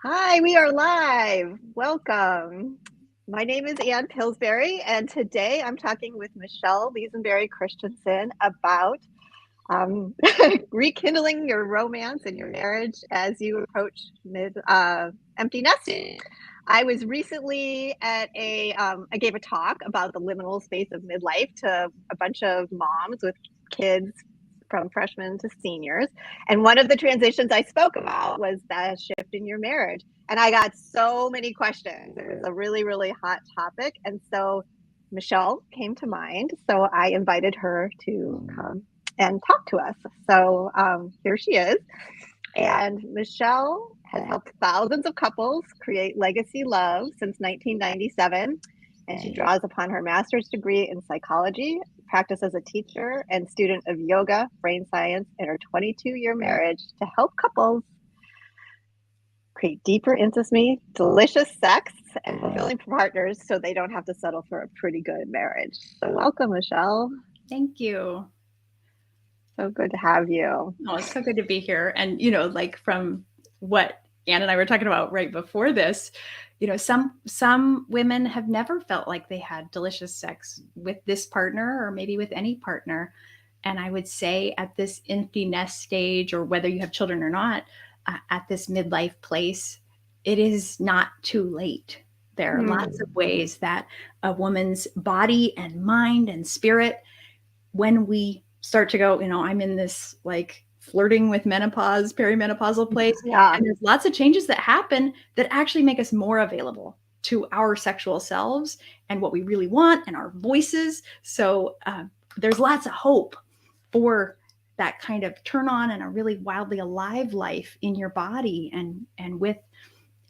Hi, we are live. Welcome. My name is Ann Pillsbury, and today I'm talking with Michele Lisenbury Christenson about rekindling your romance and your marriage as you approach empty nesting. I was recently at I gave a talk about the liminal space of midlife to a bunch of moms with kids from freshmen to seniors. And one of the transitions I spoke about was the shift in your marriage. And I got so many questions. It was a really, really hot topic. And so Michele came to mind. So I invited her to come and talk to us. So here she is. And Michele has helped thousands of couples create legacy love since 1997. And she draws upon her master's degree in psychology, practice as a teacher and student of yoga, brain science, and her 22-year marriage to help couples create deeper intimacy, delicious sex, and fulfilling partners so they don't have to settle for a pretty good marriage. So welcome, Michele. Thank you. So good to have you. Oh, it's so good to be here. And, like from what Ann and I were talking about right before this, some women have never felt like they had delicious sex with this partner or maybe with any partner. And I would say at this empty nest stage, or whether you have children or not, at this midlife place, it is not too late. There are lots of ways that a woman's body and mind and spirit, when we start to go, I'm in this like flirting with menopause, perimenopausal place. Yeah. And there's lots of changes that happen that actually make us more available to our sexual selves and what we really want and our voices. So there's lots of hope for that kind of turn on and a really wildly alive life in your body and with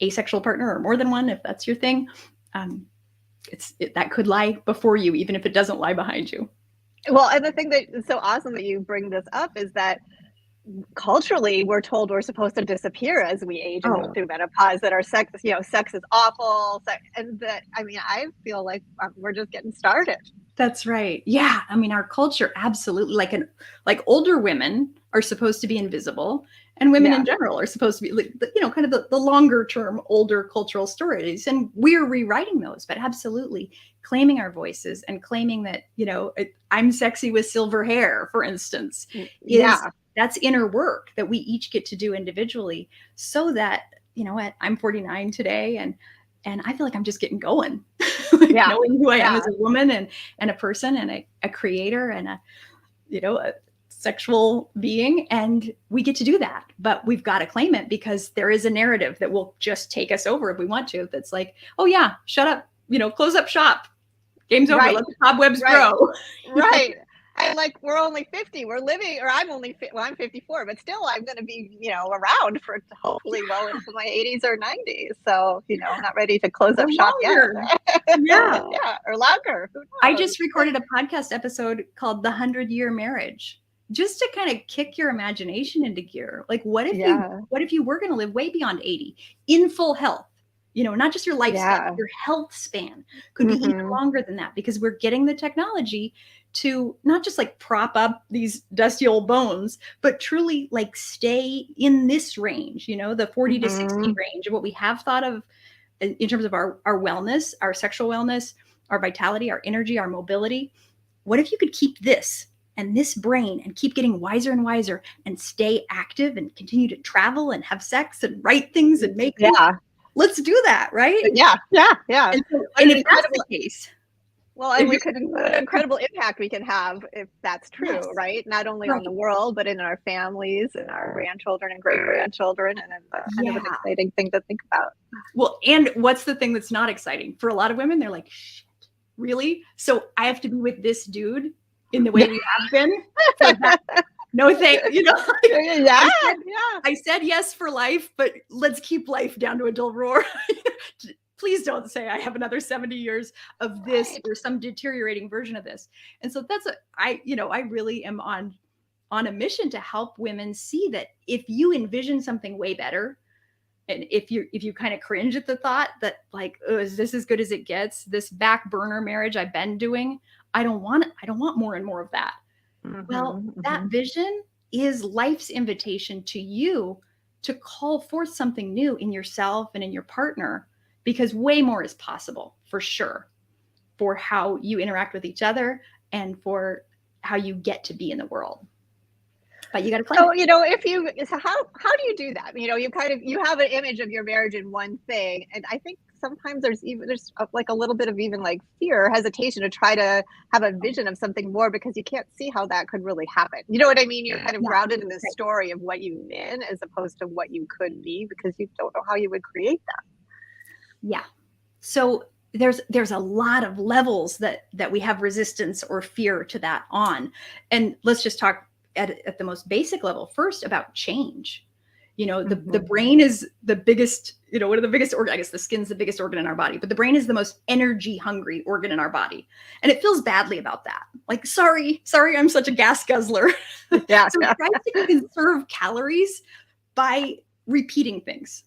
a sexual partner or more than one, if that's your thing. That could lie before you, even if it doesn't lie behind you. Well, and the thing that is so awesome that you bring this up is that culturally we're told we're supposed to disappear as we age and go through menopause, that our sex is awful. And that, I feel like we're just getting started. That's right. Yeah. Our culture, absolutely. Like older women are supposed to be invisible, and women in general are supposed to be, kind of the longer term, older cultural stories. And we're rewriting those, but absolutely claiming our voices and claiming that, I'm sexy with silver hair, for instance, that's inner work that we each get to do individually, so that, I'm 49 today and I feel like I'm just getting going. Knowing who I am as a woman and a person and a creator and a sexual being. And we get to do that, but we've got to claim it, because there is a narrative that will just take us over if we want to. That's like, oh yeah, shut up, close up shop. Game's over. Let the cobwebs grow. Right. And we're only 50. We're living, or I'm 54, but still I'm going to be, around for hopefully well into my 80s or 90s. So, I'm not ready to close up shop yet. Yeah. Or longer. Who knows? I just recorded a podcast episode called The 100-Year Marriage, just to kind of kick your imagination into gear. Like, what if you were going to live way beyond 80 in full health? Not just your lifespan, your health span could be even longer than that, because we're getting the technology to not just like prop up these dusty old bones, but truly like stay in this range, the 40 to 60 range of what we have thought of in terms of our wellness, our sexual wellness, our vitality, our energy, our mobility. What if you could keep this and this brain and keep getting wiser and wiser and stay active and continue to travel and have sex and write things and make things? Let's do that, right? Yeah. And if that's the case, well, and what an incredible impact we can have if that's true, right? Not only on the world, but in our families and our grandchildren and great-grandchildren. And it's kind of an exciting thing to think about. Well, and what's the thing that's not exciting? For a lot of women, they're like, shit, really? So I have to be with this dude in the way we have been? No thank you. I said yes for life, but let's keep life down to a dull roar. Please don't say I have another 70 years of this or some deteriorating version of this. And so I really am on a mission to help women see that if you envision something way better, and if you kind of cringe at the thought that like, oh, is this as good as it gets? This back burner marriage I've been doing, I don't want it. I don't want more and more of that. Well, that vision is life's invitation to you to call forth something new in yourself and in your partner, because way more is possible for sure, for how you interact with each other and for how you get to be in the world. But you got to claim So, it. how do you do that? You have an image of your marriage in one thing, and I think sometimes there's like a little bit of even like fear, hesitation to try to have a vision of something more because you can't see how that could really happen. You know what I mean? You're kind of grounded in this story of what you've been as opposed to what you could be because you don't know how you would create that. Yeah. So there's a lot of levels that we have resistance or fear to that on. And let's just talk at the most basic level first about change. The brain is the biggest, one of the biggest organ. I guess the skin's the biggest organ in our body, but the brain is the most energy hungry organ in our body. And it feels badly about that. Like, sorry, I'm such a gas guzzler. Yeah. So try to conserve calories by repeating things,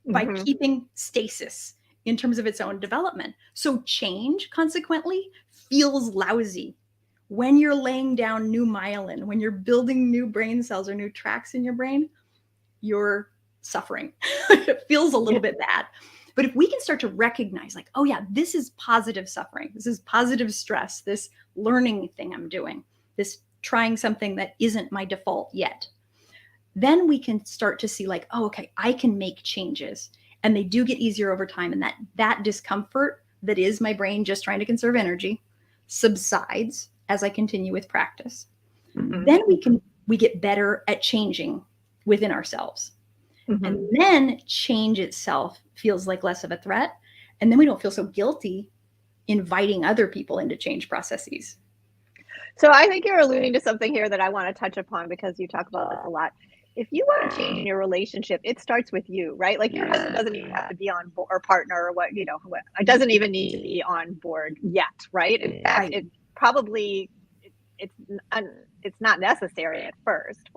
by keeping stasis in terms of its own development. So change, consequently, feels lousy. When you're laying down new myelin, when you're building new brain cells or new tracks in your brain, you're suffering. It feels a little bit bad. But if we can start to recognize, like, oh yeah, this is positive suffering. This is positive stress, this learning thing I'm doing, this trying something that isn't my default yet. Then we can start to see like, oh, okay, I can make changes. And they do get easier over time. And that discomfort that is my brain just trying to conserve energy subsides as I continue with practice. Then we get better at changing within ourselves. And then change itself feels like less of a threat. And then we don't feel so guilty inviting other people into change processes. So I think you're alluding to something here that I want to touch upon because you talk about this a lot. If you want to change in your relationship, it starts with you, right? Like your husband doesn't even have to be on board, or partner, or it doesn't even need to be on board yet, right? In fact, it probably it's not necessary at first.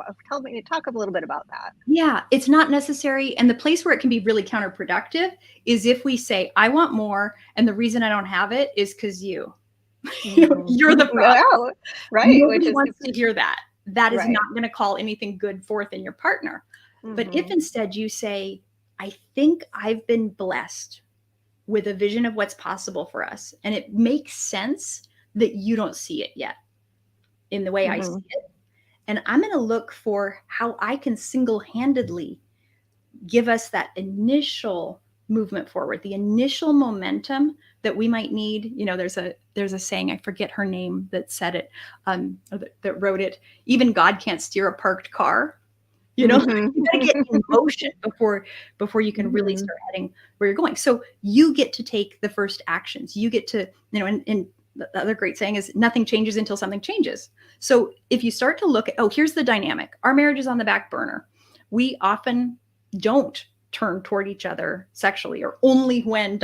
Talk a little bit about that. Yeah, it's not necessary. And the place where it can be really counterproductive is if we say, I want more, and the reason I don't have it is because you're the problem. Right. Nobody wants to hear that. That is not going to call anything good forth in your partner. But if instead you say, I think I've been blessed with a vision of what's possible for us, and it makes sense that you don't see it yet in the way I see it. And I'm going to look for how I can single-handedly give us that initial movement forward, the initial momentum that we might need. There's a saying, I forget her name, that said it, that wrote it. Even God can't steer a parked car. You got to get in motion before you can really start heading where you're going. So you get to take the first actions. You get to, and the other great saying is nothing changes until something changes. So if you start to look at, here's the dynamic. Our marriage is on the back burner. We often don't turn toward each other sexually, or only when ...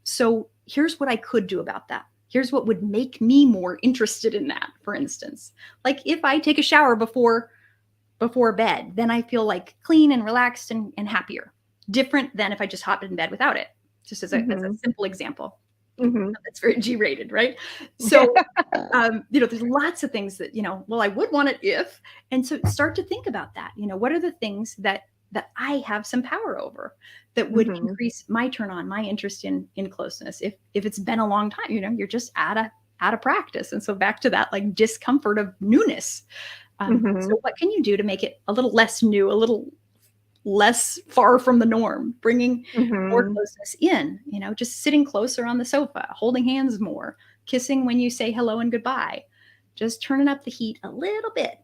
So here's what I could do about that. Here's what would make me more interested in that, for instance. Like if I take a shower before bed, then I feel like clean and relaxed and happier. Different than if I just hopped in bed without it, just as a simple example. That's very G-rated, right? So, there's lots of things that, I would want it if, and so start to think about that. What are the things that I have some power over that would increase my turn on, my interest in closeness? If it's been a long time, you're just out of practice. And so back to that, like, discomfort of newness. So what can you do to make it a little less new, a little less far from the norm, bringing more closeness in, just sitting closer on the sofa, holding hands more, kissing when you say hello and goodbye, just turning up the heat a little bit,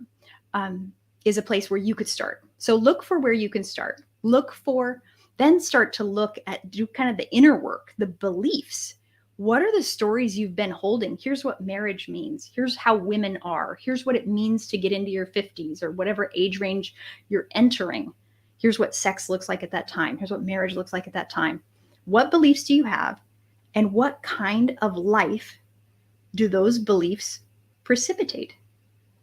is a place where you could start. So look for where you can start. Then start to look at, do kind of the inner work, the beliefs. What are the stories you've been holding? Here's what marriage means. Here's how women are. Here's what it means to get into your 50s or whatever age range you're entering. Here's what sex looks like at that time. Here's what marriage looks like at that time. What beliefs do you have? And what kind of life do those beliefs precipitate?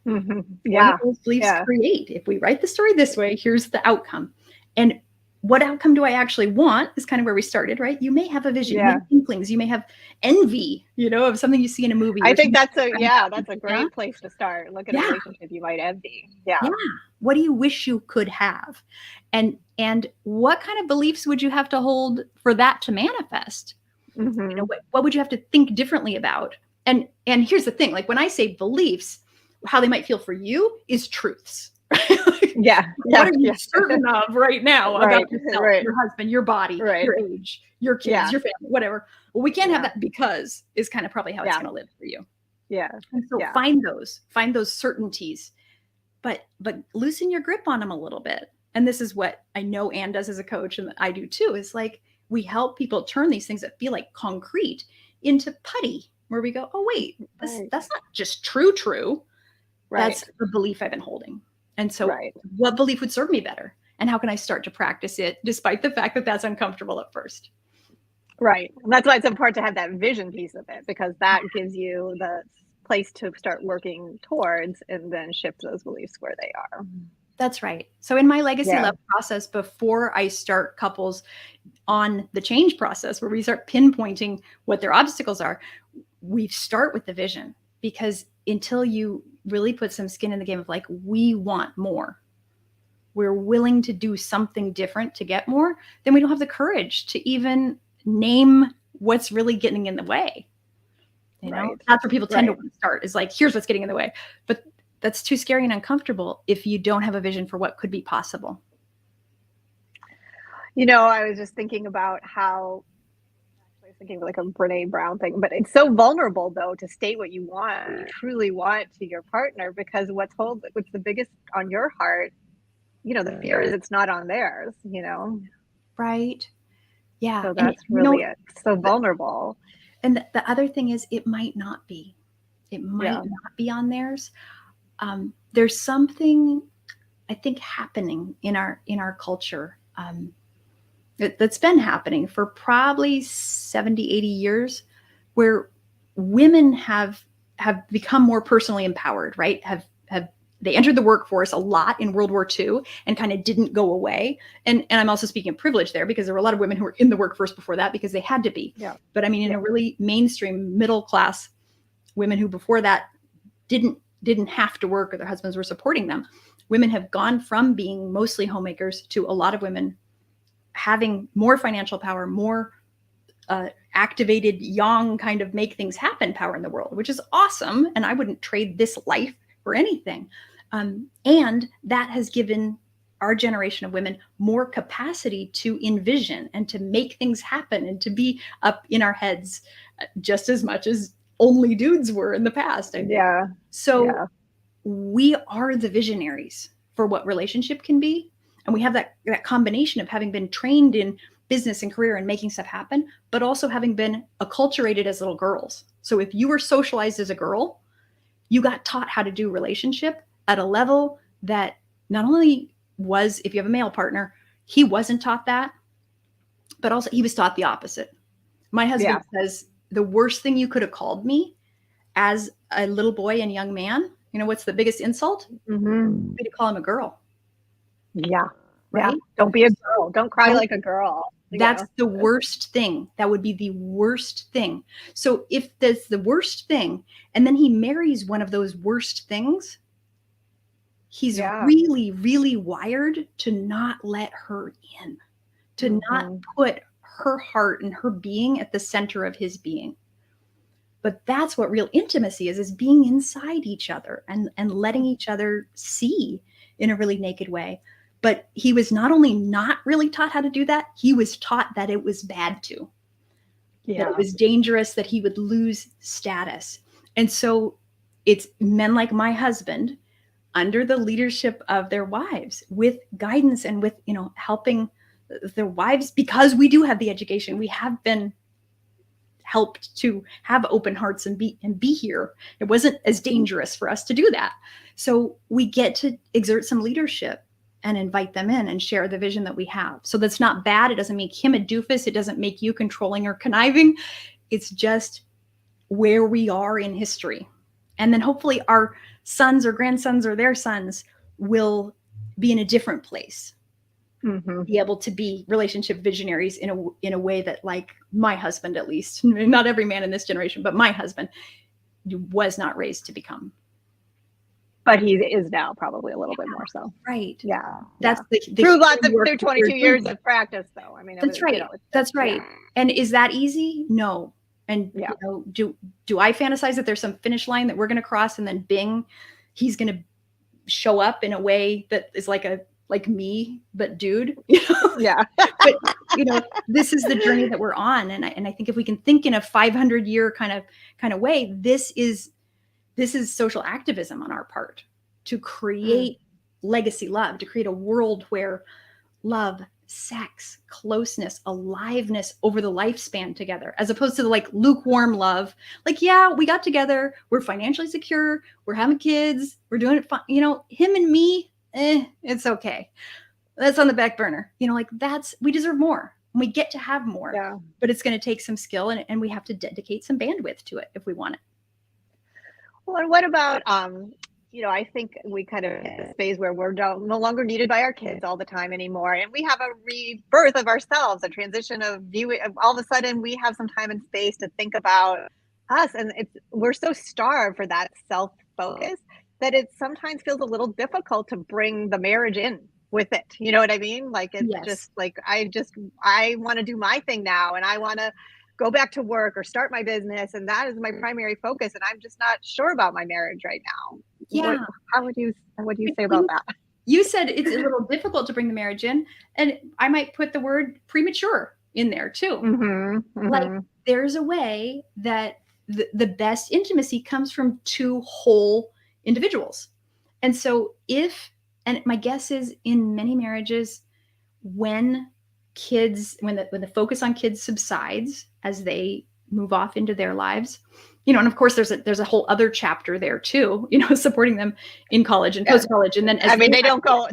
What do those beliefs create? If we write the story this way, here's the outcome. And what outcome do I actually want is kind of where we started, right? You may have a vision, you may have inklings, you may have envy, of something you see in a movie. I think that's a great place to start. Look at a relationship you might envy. Yeah. What do you wish you could have? And what kind of beliefs would you have to hold for that to manifest? Mm-hmm. What would you have to think differently about? And here's the thing, like when I say beliefs, how they might feel for you is truths. What are you certain of right now about yourself, your husband, your body, your age, your kids, your family, whatever? Well, we can't have that because is kind of probably how it's going to live for you. Yeah. And so find those certainties, but loosen your grip on them a little bit. And this is what I know Anne does as a coach, and I do too, is like we help people turn these things that feel like concrete into putty, where we go, oh wait, that's not just true. That's the belief I've been holding. And so what belief would serve me better? And how can I start to practice it despite the fact that that's uncomfortable at first? Right. And that's why it's important to have that vision piece of it, because that gives you the place to start working towards and then shift those beliefs where they are. That's right. So in my legacy love process, before I start couples on the change process, where we start pinpointing what their obstacles are, we start with the vision, because until you really put some skin in the game of like, we want more, we're willing to do something different to get more, then we don't have the courage to even name what's really getting in the way. That's where people tend to want to start, is like, here's what's getting in the way. But that's too scary and uncomfortable if you don't have a vision for what could be possible. I was just thinking about how, I was thinking like a Brene Brown thing, but it's so vulnerable though to state what you want, what you truly want to your partner, because what's the biggest on your heart, the fear is it's not on theirs, Right. Yeah. So that's really it. So vulnerable. And the other thing is, it might not be. It might not be on theirs. There's something, I think, happening in our culture that's been happening for probably 70, 80 years, where women have become more personally empowered, right? They entered the workforce a lot in World War II and kind of didn't go away. And I'm also speaking of privilege there, because there were a lot of women who were in the workforce before that because they had to be. Yeah. But I mean, in a really mainstream middle class, women who before that didn't have to work, or their husbands were supporting them, women have gone from being mostly homemakers to a lot of women having more financial power, more activated, young, kind of make things happen power in the world, which is awesome. And I wouldn't trade this life for anything. And that has given our generation of women more capacity to envision and to make things happen and to be up in our heads just as much as only dudes were in the past. So we are the visionaries for what relationship can be. And we have that combination of having been trained in business and career and making stuff happen, but also having been acculturated as little girls. So if you were socialized as a girl, you got taught how to do relationship at a level that not only was, if you have a male partner, he wasn't taught that, but also he was taught the opposite. My husband says the worst thing you could have called me as a little boy and young man, what's the biggest insult? Mm-hmm. To call him a girl. Yeah. Right. Yeah. Don't be a girl. Don't cry like a girl. That's the worst thing. That would be the worst thing. So if that's the worst thing, and then he marries one of those worst things, he's really, really wired to not let her in, to not put her heart and her being at the center of his being. But that's what real intimacy is being inside each other and letting each other see in a really naked way. But he was not only not really taught how to do that, he was taught that it was bad to. That it was dangerous, that he would lose status. And so it's men like my husband, under the leadership of their wives, with guidance and with, helping their wives, because we do have the education, we have been helped to have open hearts and be here. It wasn't as dangerous for us to do that. So we get to exert some leadership and invite them in and share the vision that we have. So that's not bad. It doesn't make him a doofus. It doesn't make you controlling or conniving. It's just where we are in history. And then hopefully our sons or grandsons or their sons will be in a different place. be able to be relationship visionaries in a way that, like, my husband, at least, not every man in this generation, but my husband was not raised to become. But he is now probably a little bit more so. Right. Yeah. That's through 22 years of practice, though. I mean, that's right. That's right. And is that easy? No. And do I fantasize that there's some finish line that we're going to cross, and then bing, he's going to show up in a way that is like me, but dude, Yeah. But this is the journey that we're on, and I think if we can think in a 500-year kind of way, this is social activism on our part to create legacy love, to create a world where love, sex, closeness, aliveness over the lifespan together, as opposed to the like lukewarm love. Like, yeah, we got together, we're financially secure, we're having kids, we're doing it fine. Him and me, it's okay. That's on the back burner. We deserve more. And we get to have more, but it's going to take some skill, and we have to dedicate some bandwidth to it if we want it. Well, and what about, I think we kind of hit this phase where we're no longer needed by our kids all the time anymore. And we have a rebirth of ourselves, a transition of viewing. All of a sudden, we have some time and space to think about us. And we're so starved for that self-focus that it sometimes feels a little difficult to bring the marriage in with it. You know what I mean? Like, it's just like, I want to do my thing now, and I want to go back to work or start my business, and that is my primary focus, and I'm just not sure about my marriage right now. Yeah. What do you say about that? You said it's a little difficult to bring the marriage in, and I might put the word premature in there too. Like, there's a way that the best intimacy comes from two whole individuals. And so and my guess is in many marriages, when the focus on kids subsides as they move off into their lives, and of course there's a whole other chapter there too, supporting them in college and post-college. And then they don't go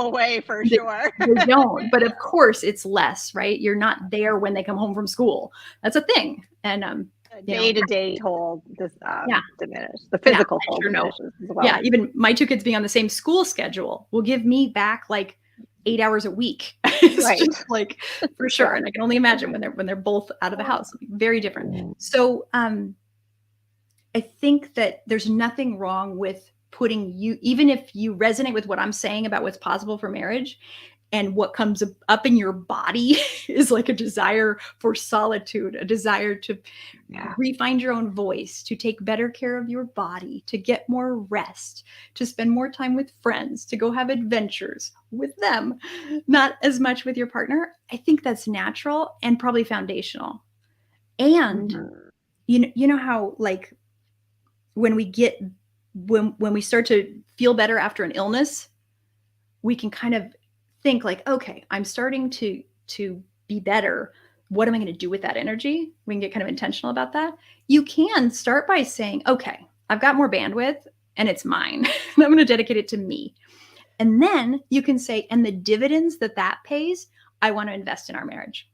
away for sure. They don't, but of course it's less, right? You're not there when they come home from school. That's a thing. And day-to-day toll just diminished. The physical toll diminishes as well. Yeah, even my two kids being on the same school schedule will give me back like 8 hours a week. It's just like, for sure. And I can only imagine when they're both out of the house. Very different. So I think that there's nothing wrong with putting you, even if you resonate with what I'm saying about what's possible for marriage, and what comes up in your body is like a desire for solitude, a desire to refine your own voice, to take better care of your body, to get more rest, to spend more time with friends, to go have adventures with them, not as much with your partner. I think that's natural and probably foundational. And you know how, like, when we start to feel better after an illness, we can kind of think like, okay, I'm starting to be better. What am I going to do with that energy? We can get kind of intentional about that. You can start by saying, okay, I've got more bandwidth and it's mine. And I'm going to dedicate it to me. And then you can say, and the dividends that pays, I want to invest in our marriage.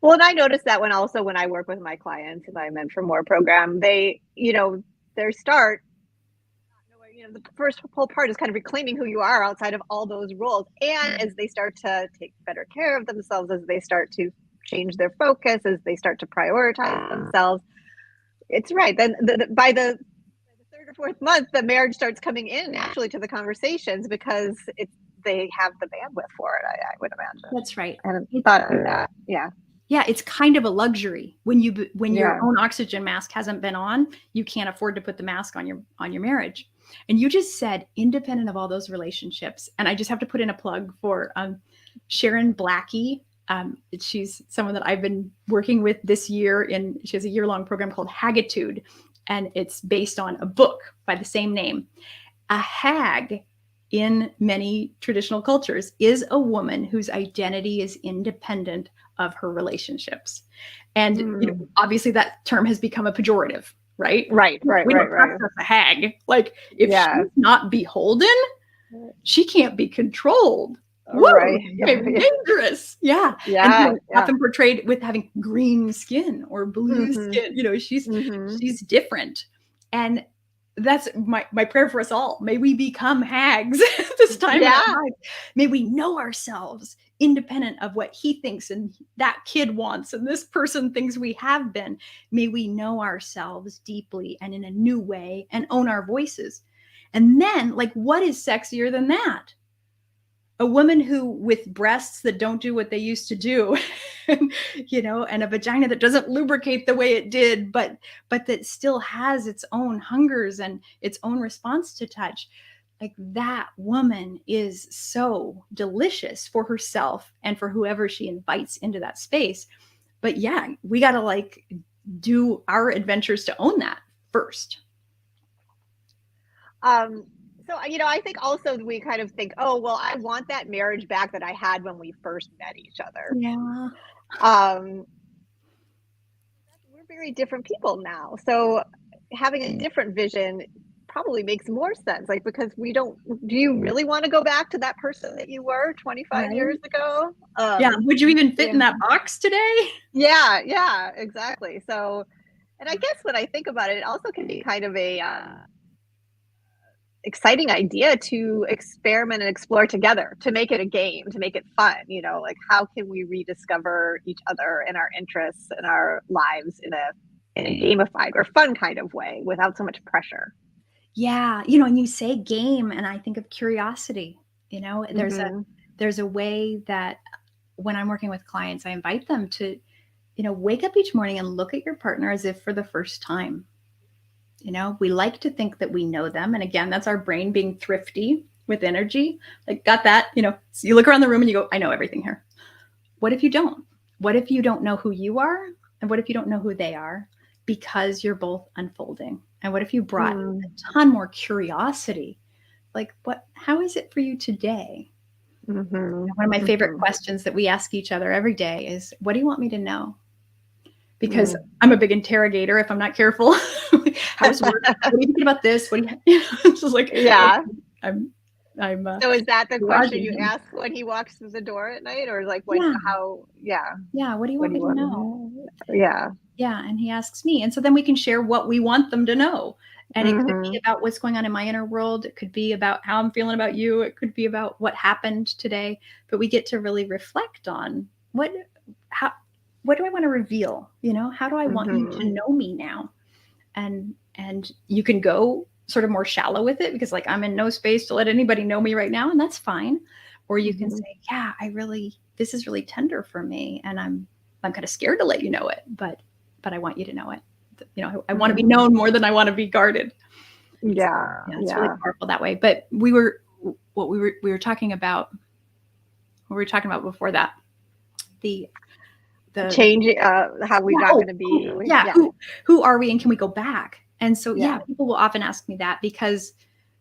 Well, and I noticed that when I work with my clients in my Mentor More program, they, their start, the first whole part is kind of reclaiming who you are outside of all those roles. And as they start to take better care of themselves, as they start to change their focus, as they start to prioritize themselves, it's right. Then by the third or fourth month, the marriage starts coming in actually to the conversations, because they have the bandwidth for it, I would imagine. That's right. I hadn't thought of that. Yeah. Yeah, it's kind of a luxury when your own oxygen mask hasn't been on. You can't afford to put the mask on your marriage. And you just said, independent of all those relationships. And I just have to put in a plug for Sharon Blackie. She's someone that I've been working with this year. She has a year-long program called Haggitude, and it's based on a book by the same name. A hag, in many traditional cultures, is a woman whose identity is independent of her relationships. And obviously that term has become a pejorative. Right. We don't process a hag. Like, if she's not beholden, she can't be controlled. Right. Dangerous. Yeah. And often portrayed with having green skin or blue skin. She's different. And that's my prayer for us all. May we become hags this time in our lives. May we know ourselves independent of what he thinks and that kid wants and this person thinks we have been. May we know ourselves deeply and in a new way and own our voices. And then, like, what is sexier than that? A woman who with breasts that don't do what they used to do, you know, and a vagina that doesn't lubricate the way it did, but that still has its own hungers and its own response to touch. Like, that woman is so delicious for herself and for whoever she invites into that space. But yeah, we got to like do our adventures to own that first. So, you know, I think also we kind of think, oh, well, I want that marriage back that I had when we first met each other. Yeah. We're very different people now. So having a different vision probably makes more sense. Like, because do you really want to go back to that person that you were 25 years ago? Yeah. Would you even fit in that box today? Yeah, exactly. So, and I guess when I think about it, it also can be kind of a, exciting idea to experiment and explore together, to make it a game, to make it fun. You know, like, how can we rediscover each other and our interests and our lives in a gamified or fun kind of way without so much pressure? Yeah, you know, and you say game and I think of curiosity. You know, there's a way that when I'm working with clients, I invite them to, you know, wake up each morning and look at your partner as if for the first time. You know, we like to think that we know them. And again, that's our brain being thrifty with energy. Like, got that, you know, so you look around the room and you go, I know everything here. What if you don't? What if you don't know who you are? And what if you don't know who they are? Because you're both unfolding. And what if you brought a ton more curiosity? Like, how is it for you today? One of my favorite questions that we ask each other every day is, what do you want me to know? Because I'm a big interrogator if I'm not careful. How's work? What do you think about this? What do you it's just like, yeah. I'm so is that the question you ask when he walks through the door at night, or like what? Yeah, what do you want me to know? Yeah. And he asks me, and so then we can share what we want them to know. And it could be about what's going on in my inner world. It could be about how I'm feeling about you. It could be about what happened today. But we get to really reflect on what do I want to reveal? You know, how do I want you to know me now? And you can go sort of more shallow with it because, like, I'm in no space to let anybody know me right now, and that's fine. Or you can say, yeah, this is really tender for me, and I'm kind of scared to let you know it, but I want you to know it. You know, I want to be known more than I want to be guarded. Yeah, it's really powerful that way. But we were talking about what we were talking about before that. The change, how we got going to be. Who are we, and can we go back? And so, people will often ask me that because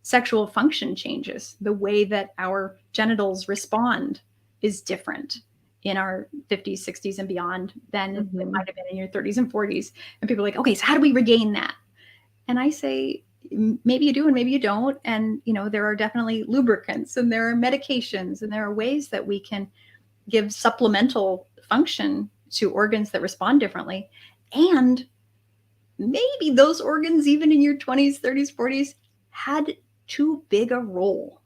sexual function changes. The way that our genitals respond is different in our 50s, 60s, and beyond than it might have been in your 30s and 40s. And people are like, okay, so how do we regain that? And I say, maybe you do and maybe you don't. And, you know, there are definitely lubricants and there are medications and there are ways that we can give supplemental function to organs that respond differently. And maybe those organs, even in your 20s, 30s, 40s, had too big a role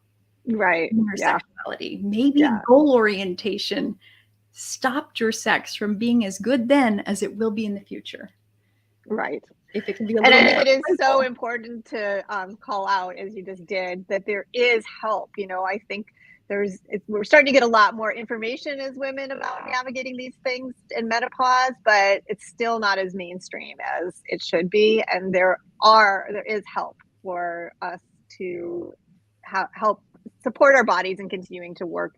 in your sexuality. Maybe goal orientation stopped your sex from being as good then as it will be in the future. Right. If it can be a little more. It is so important to call out, as you just did, that there is help. You know, I think we're starting to get a lot more information as women about navigating these things in menopause, but it's still not as mainstream as it should be. And there is help for us to help support our bodies and continuing to work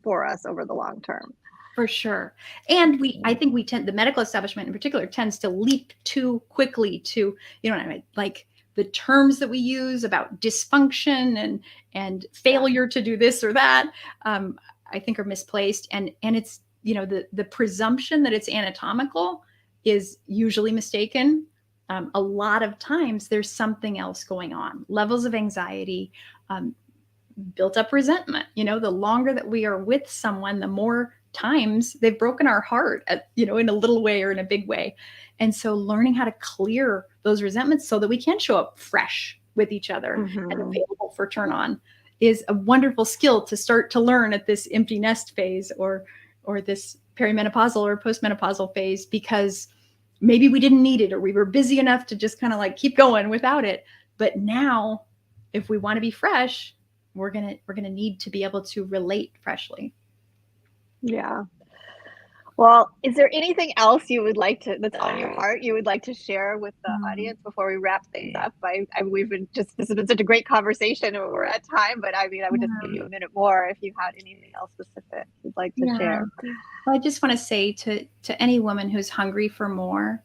for us over the long term. For sure. And I think the medical establishment in particular tends to leap too quickly to, you know what I mean? Like, the terms that we use about dysfunction and failure to do this or that, I think are misplaced. And it's, you know, the presumption that it's anatomical is usually mistaken. A lot of times there's something else going on. Levels of anxiety, built up resentment. You know, the longer that we are with someone, the more times they've broken our heart, you know, in a little way or in a big way. And so learning how to clear those resentments so that we can show up fresh with each other and available for turn on is a wonderful skill to start to learn at this empty nest phase or this perimenopausal or postmenopausal phase, because maybe we didn't need it or we were busy enough to just kind of like keep going without it. But now, if we want to be fresh, we're gonna need to be able to relate freshly. Yeah. Well, is there anything else you would like to, that's on your heart, you would like to share with the audience before we wrap things up? We've been just, this has been such a great conversation and we're at time, but I mean, I would just give you a minute more if you had anything else specific you'd like to share. Well, I just want to say to any woman who's hungry for more,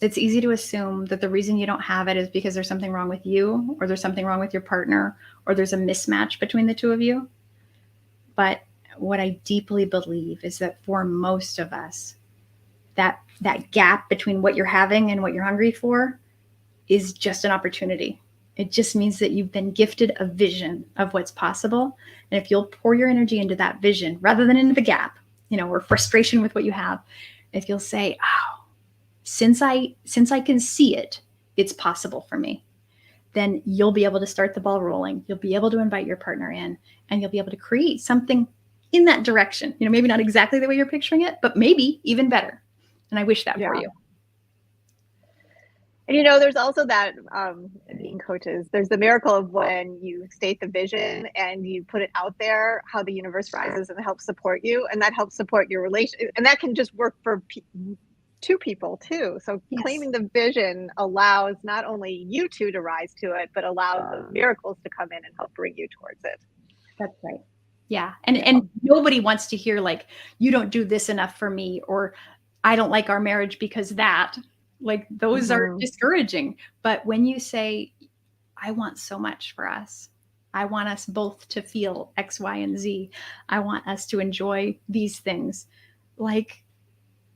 it's easy to assume that the reason you don't have it is because there's something wrong with you, or there's something wrong with your partner, or there's a mismatch between the two of you. But what I deeply believe is that for most of us, that gap between what you're having and what you're hungry for is just an opportunity. It just means that you've been gifted a vision of what's possible. And if you'll pour your energy into that vision rather than into the gap, you know, or frustration with what you have, if you'll say, oh, since I can see it, it's possible for me, then you'll be able to start the ball rolling. You'll be able to invite your partner in, and you'll be able to create something in that direction. You know, maybe not exactly the way you're picturing it, but maybe even better. And I wish that for you. And, you know, there's also that, being coaches, there's the miracle of when you state the vision and you put it out there, how the universe rises and helps support you. And that helps support your relationship. And that can just work for two people too. So claiming the vision allows not only you two to rise to it, but allows the miracles to come in and help bring you towards it. That's right. Yeah. And nobody wants to hear like, you don't do this enough for me, or I don't like our marriage because that, like, those are discouraging. But when you say, I want so much for us, I want us both to feel X, Y, and Z, I want us to enjoy these things, like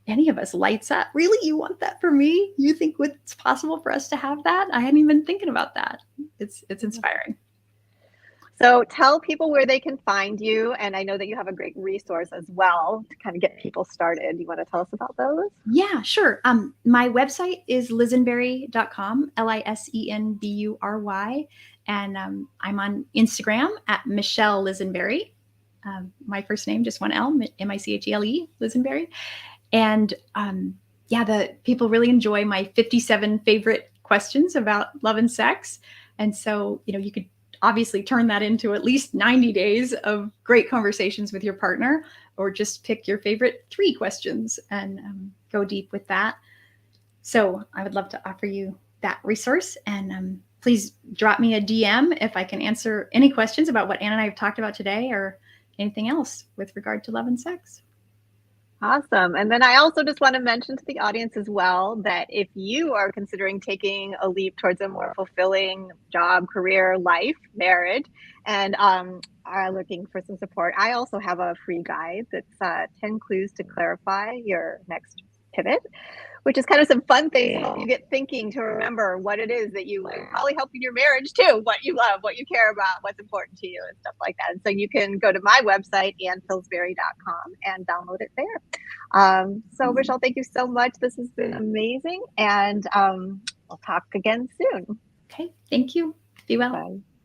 any of us lights up. Really? You want that for me? You think it's possible for us to have that? I hadn't even thinking about that. It's inspiring. So tell people where they can find you. And I know that you have a great resource as well to kind of get people started. You want to tell us about those? Yeah, sure. My website is lisenbury.com, Lisenbury. And I'm on Instagram at Michele Lisenbury. My first name, just one L, Micle, Lisenbury. And the people really enjoy my 57 favorite questions about love and sex. And so, you know, you could obviously turn that into at least 90 days of great conversations with your partner, or just pick your favorite 3 questions and go deep with that. So I would love to offer you that resource, and please drop me a DM if I can answer any questions about what Ann and I have talked about today, or anything else with regard to love and sex. Awesome. And then I also just want to mention to the audience as well that if you are considering taking a leap towards a more fulfilling job, career, life, marriage, and are looking for some support, I also have a free guide that's 10 clues to clarify your next pivot, which is kind of some fun things to help you get thinking, to remember what it is that you like, probably help in your marriage too, what you love, what you care about, what's important to you, and stuff like that. And so you can go to my website, annpillsbury.com, and download it there. So Michele, thank you so much. This has been amazing, and we'll talk again soon. Okay, thank you. Be well. Bye.